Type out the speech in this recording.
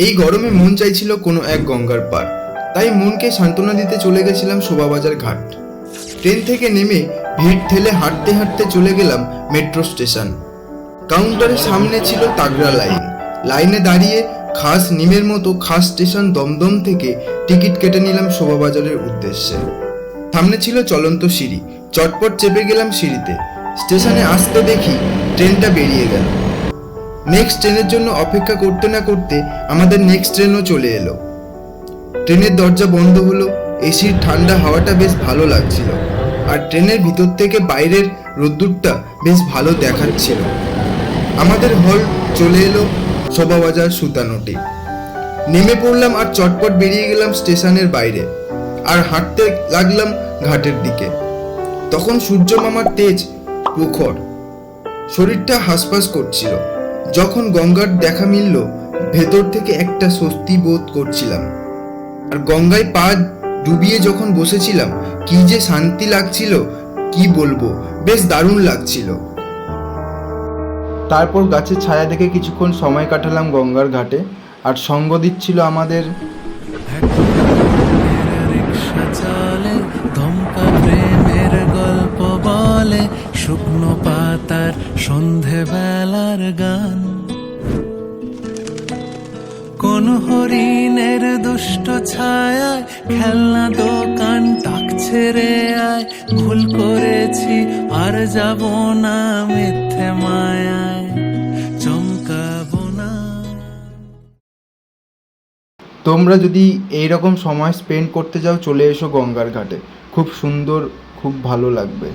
এই গরমে মন চাইছিল কোনো এক গঙ্গার পার, তাই মনকে সান্ত্বনা দিতে চলে গেছিলাম শোভাবাজার ঘাট। ট্রেন থেকে নেমে ভিড় ঠেলে হাঁটতে হাঁটতে চলে গেলাম মেট্রো স্টেশন। কাউন্টারের সামনে ছিল তাগড়া লাইন। লাইনে দাঁড়িয়ে খাস নিমের মতো খাস স্টেশন দমদম থেকে টিকিট কেটে নিলাম শোভাবাজারের উদ্দেশ্যে। সামনে ছিল চলন্ত সিঁড়ি, চটপট চেপে গেলাম সিঁড়িতে। স্টেশনে আসতে দেখি ট্রেনটা বেরিয়ে গেল। নেক্সট ট্রেনের জন্য অপেক্ষা করতে না করতে আমাদের নেক্সট ট্রেনও চলে এলো। ট্রেনের দরজা বন্ধ হলো, এসির ঠান্ডা হাওয়াটা বেশ ভালো লাগছিল, আর ট্রেনের ভিতর থেকে বাইরের রোদ্দুরটা বেশ ভালো দেখাচ্ছিল। আমাদের হল চলে এলো শোভাবাজার সুতানোটি। নেমে পড়লাম আর চটপট বেরিয়ে গেলাম স্টেশনের বাইরে, আর হাঁটতে লাগলাম ঘাটের দিকে। তখন সূর্য মামার তেজ প্রখর, শরীরটা হাঁসফাঁস করছিল। যখন গঙ্গার দেখা মিলল, ভেতর থেকে একটা স্বস্তি বোধ করছিলাম। আর গঙ্গায় পা ডুবিয়ে যখন বসেছিলাম, কি যে শান্তি লাগছিল, কি বলবো, বেশ দারুণ লাগছিল। তারপর গাছের ছায়া দেখে কিছুক্ষণ সময় কাটালাম গঙ্গার ঘাটে, আর সঙ্গ দিচ্ছিল আমাদের রিক্সা চলে, ধমকা প্রেমের গল্প বলে, শুকনো পাতার সন্ধেবেলার গান। কোন হরিণের দুষ্ট ছায়ায় খেলনা দোকান ডাকছে রে আয়, ভুল করেছি আর যাব না মিথ্যে মায়ায়, চমকাবো না। তোমরা যদি এইরকম সময় স্পেন্ড করতে যাও, চলে এসো গঙ্গার ঘাটে। খুব সুন্দর, খুব ভালো লাগবে।